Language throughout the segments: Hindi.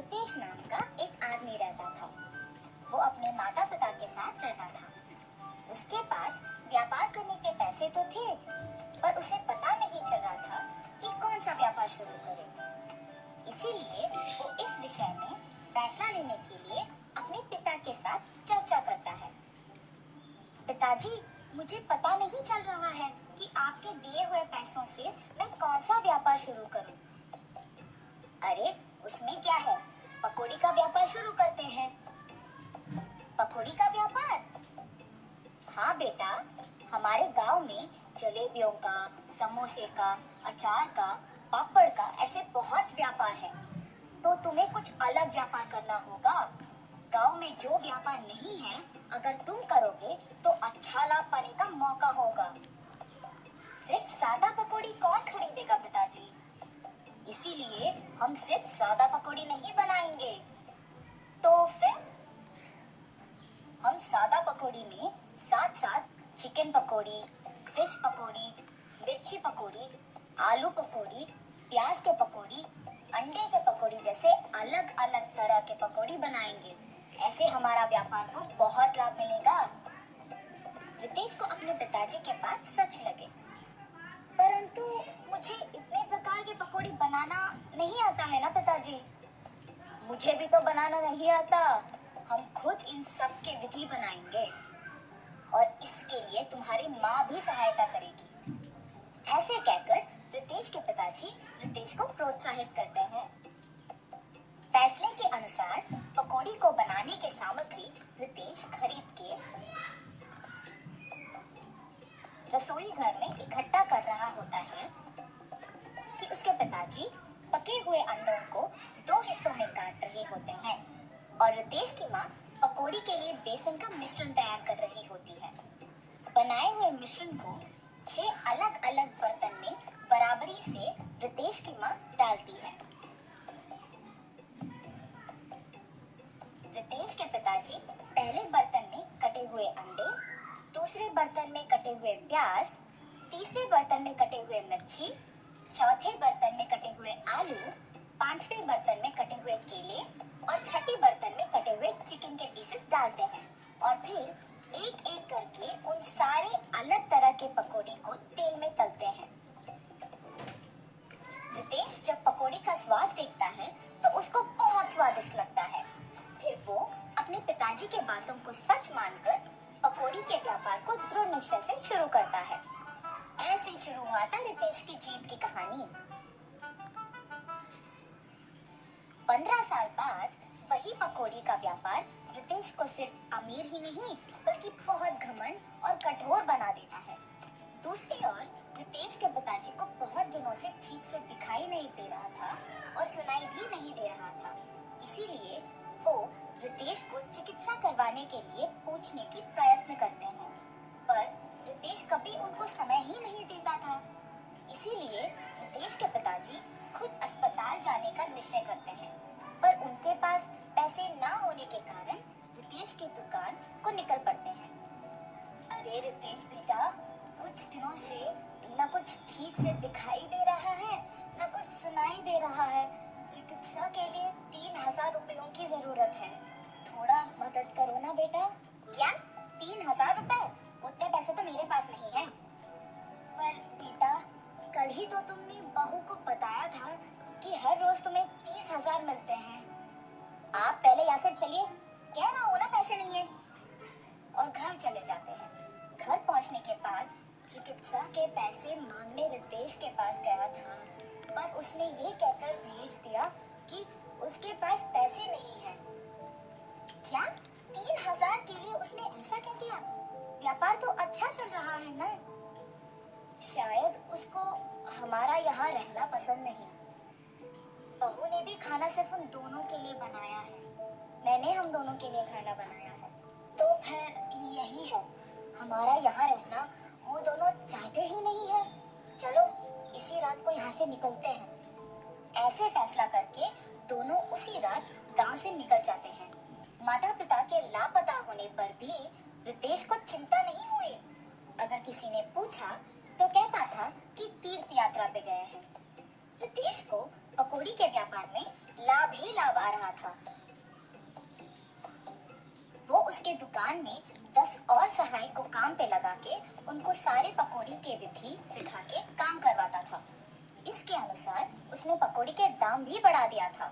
रितेश नाम का एक आदमी रहता था। वो अपने माता पिता के साथ रहता था। उसके पास व्यापार करने के पैसे तो थे, पर उसे पता नहीं चल रहा था कि कौन सा व्यापार शुरू करे। इसीलिए वो इस विषय में फैसला लेने के लिए अपने पिता के साथ चर्चा करता है। पिताजी, मुझे पता नहीं चल रहा है कि आपके दिए हुए पैसों से मैं कौन सा व्यापार शुरू करूं। अरे, उसमें क्या है, पकौड़ी का व्यापार शुरू करते हैं। पकौड़ी का व्यापार? हाँ बेटा, हमारे गांव में जलेबियों का, समोसे का, अचार का, पापड़ का ऐसे बहुत व्यापार है। तो तुम्हें कुछ अलग व्यापार करना होगा। गांव में जो व्यापार नहीं है, अगर तुम करोगे तो अच्छा लाभ पाने का मौका होगा। सिर्फ सादा पकौड़ी कौन खरीदेगा पिताजी? इसीलिए हम सिर्फ सादा पकौड़ी नहीं बनाएंगे। तो फिर हम सादा पकौड़ी में साथ साथ चिकन पकौड़ी, फिश पकौड़ी, मिर्ची पकौड़ी, आलू पकौड़ी, प्याज के पकौड़ी, अंडे के पकौड़ी जैसे अलग अलग तरह के पकौड़ी बनाएंगे। ऐसे हमारा व्यापार को बहुत लाभ मिलेगा। रितेश को अपने पिताजी के बात सच लगे। परंतु मुझे इतने प्रकार के पकौड़ी बनाना नहीं आता है ना पिताजी। मुझे भी तो बनाना नहीं आता। हम खुद इन सब के विधि बनाएंगे और इसके लिए तुम्हारी माँ भी सहायता करेगी। ऐसे कहकर रितेश के पिताजी रितेश को प्रोत्साहित करते हैं। फैसले के अनुसार पकौड़ी को बनाने की सामग्री रितेश खरीद के रसोई घर में इकट्ठा कर रहा होता है कि उसके पिताजी पके हुए अंडों को 2 हिस्सों में काट रहे होते हैं और रितेश की माँ पकौड़ी के लिए बेसन का मिश्रण तैयार कर रही होती है। बनाए हुए मिश्रण को 6 अलग अलग बर्तन में बराबरी से रितेश की माँ डालती है। रितेश के पिताजी पहले बर्तन में कटे हुए अंडे, दूसरे बर्तन में कटे हुए प्याज, तीसरे बर्तन में कटे हुए मिर्ची, चौथे बर्तन में कटे हुए आलू, पांचवें बर्तन में कटे हुए केले और छठे बर्तन में कटे हुए चिकन के पीसेस डालते हैं और फिर एक एक करके उन सारे अलग तरह के पकौड़ी को तेल में तलते हैं। रितेश जब पकौड़ी का स्वाद देखता है तो उसको बहुत स्वादिष्ट लगता है। फिर वो अपने पिताजी के बातों को सच मानकर पकौड़ी के व्यापार को दृढ़ निश्चय से शुरू करता है। ऐसे शुरू हुआ था रितेश की जीत की कहानी। 15 साल बाद वही पकौड़ी का व्यापार रितेश को सिर्फ अमीर ही नहीं बल्कि बहुत घमंड और कठोर बना देता है। दूसरी ओर रितेश के पिताजी को बहुत दिनों से ठीक से दिखाई नहीं दे रहा था और सुनाई भी नहीं दे रहा था। इसीलिए वो रितेश को चिकित्सा करवाने के लिए पूछने की प्रयत्न करते हैं, पर रितेश कभी उनको समय ही नहीं देता था। इसीलिए रितेश के पिताजी खुद अस्पताल जाने का निश्चय करते हैं, पर उनके पास पैसे ना होने के कारण रितेश की दुकान को निकल पड़ते हैं। अरे रितेश बेटा, कुछ दिनों से न कुछ ठीक से दिखाई दे रहा है, न कुछ सुनाई दे रहा है। चिकित्सा के लिए 3000 रुपयों की जरूरत है। थोड़ा मदद करो ना बेटा। क्या 3000 रुपए? उतने पैसे तो मेरे पास नहीं है। पर बेटा, कल ही तो तुमने बहू को बताया था कि हर रोज तुम्हें 30,000 मिलते हैं। आप पहले यहाँ से चलिए, कह रहा हूँ ना पैसे नहीं है। और घर चले जाते हैं। घर पहुँचने के बाद चिकित्सा के पैसे मांगने रितेश के पास गया था, पर उसने ये कहकर भेज दिया कि उसके पास पैसे नहीं है। क्या 3000 के लिए उसने ऐसा कह दिया? व्यापार तो अच्छा चल रहा है ना। शायद उसको हमारा यहाँ रहना पसंद नहीं। बहू ने भी खाना सिर्फ हम दोनों के लिए बनाया है। मैंने हम दोनों के लिए खाना बनाया है। तो फिर यही है, हमारा यहाँ रहना वो दोनों चाहते ही नहीं है। चलो इसी रात को यहाँ से निकलते हैं। ऐसे फैसला करके दोनों उसी रात गांव से निकल जाते हैं। माता पिता के लापता होने पर भी रितेश को चिंता नहीं हुई। अगर किसी ने पूछा तो कहता था कि तीर्थ यात्रा पे गए हैं। रितेश को पकौड़ी के व्यापार में लाभ ही लाभ आ रहा था। वो उसके दुकान में 10 और सहायक को काम पे लगा के उनको सारे पकौड़ी के विधि सिखा के काम करवाता था। इसके अनुसार उसने पकौड़ी के दाम भी बढ़ा दिया था।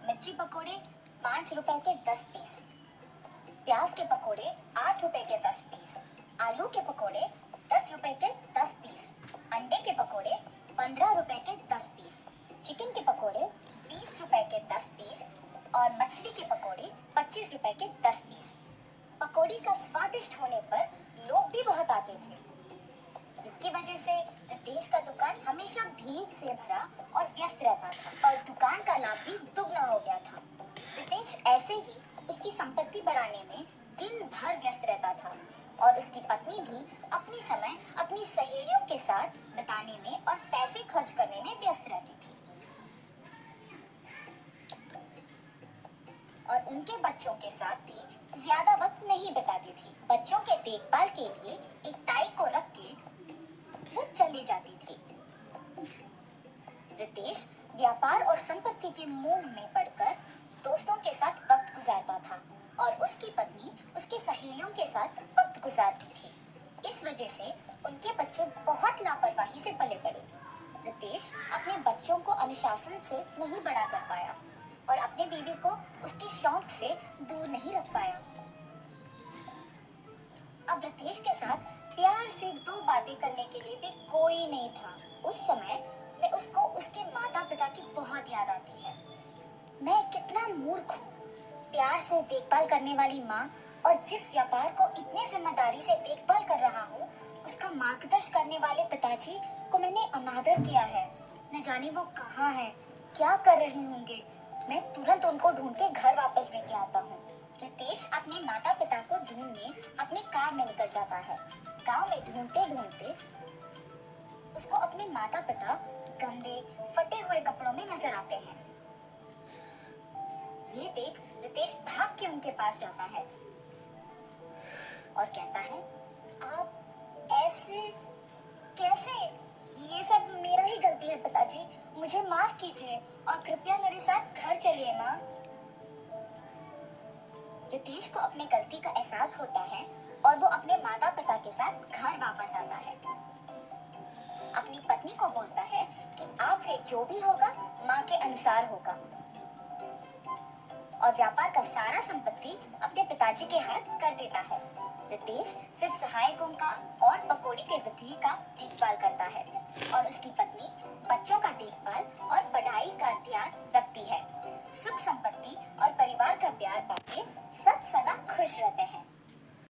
मिर्ची पकौड़े 5 रुपए के 10 पीस, प्याज के पकौड़े 8 रुपए के 10 पीस, आलू के पकौड़े 10 रुपए के 10 पीस, अंडे के पकौड़े 15 रुपए के 10 पीस, चिकन के पकौड़े 20 रुपए के 10 पीस और मछली के पकौड़े 25 रुपए के 10 पीस। पकौड़ी का स्वादिष्ट होने पर लोग भी बहुत आते थे, जिसकी वजह से रितेश का दुकान हमेशा भीड़ से भरा और व्यस्त रहता था और दुकान का लाभ भी दुगना हो गया था। रितेश ऐसे ही उसकी संपत्ति बढ़ाने में दिन भर व्यस्त रहता था और उसकी पत्नी भी अपनी समय अपनी सहेलियों के साथ बिताने में और पैसे खर्च करने में व्यस्त रहती थी और उनके बच्चों के साथ भी ज्यादा वक्त नहीं बिताती थी। बच्चों के देखभाल के लिए एक ताई को रख के वो चली जाती थी। रितेश व्यापार और संपत्ति के मोह में पड़कर दोस्तों के साथ वक्त गुजारता था और उसकी पत्नी उसकी सहेलियों के साथ वक्त गुजारती थी। इस वजह से उनके बच्चे बहुत लापरवाही से पले बड़े। रितेश अपने बच्चों को अनुशासन से नहीं बड़ा कर पाया और अपने बीवी को उसके शौक से दूर नहीं रख पाया। अब रितेश के साथ प्यार से दो बातें करने के लिए भी कोई नहीं था। उस समय में उसको उसके माता पिता की बहुत याद आती है। मैं कितना मूर्ख हूँ, प्यार से देखभाल करने वाली माँ और जिस व्यापार को इतने जिम्मेदारी से देखभाल कर रहा हूँ उसका मार्गदर्शन करने वाले पिताजी को मैंने अनादर किया है। न जाने वो कहाँ है, क्या कर रहे होंगे। मैं तुरंत उनको ढूंढ के घर वापस लेके आता हूँ। रितेश अपने माता पिता को ढूंढने अपनी कार में निकल जाता है। गांव में ढूंढते ढूंढते उसको अपने माता पिता गंदे फटे हुए कपड़ों में नजर आते हैं। ये देख रितेश भाग के उनके पास जाता है और कहता है, आप ऐसे कैसे? ये सब मेरा ही गलती है पिताजी, मुझे माफ कीजिए और कृपया मेरे साथ घर चलिए माँ। रितेश को अपनी गलती का एहसास होता है और वो अपने माता पिता के साथ घर वापस आता है। अपनी पत्नी को बोलता है कि आज से जो भी होगा माँ के अनुसार होगा और व्यापार का सारा संपत्ति अपने पिताजी के हाथ कर देता है। रितेश सिर्फ सहायकों का और पकौड़ी के विधि का देखभाल करता है और उसकी पत्नी बच्चों का देखभाल और पढ़ाई का ध्यान रखती है। सुख संपत्ति और परिवार का प्यार पाके सब सदा खुश रहते हैं।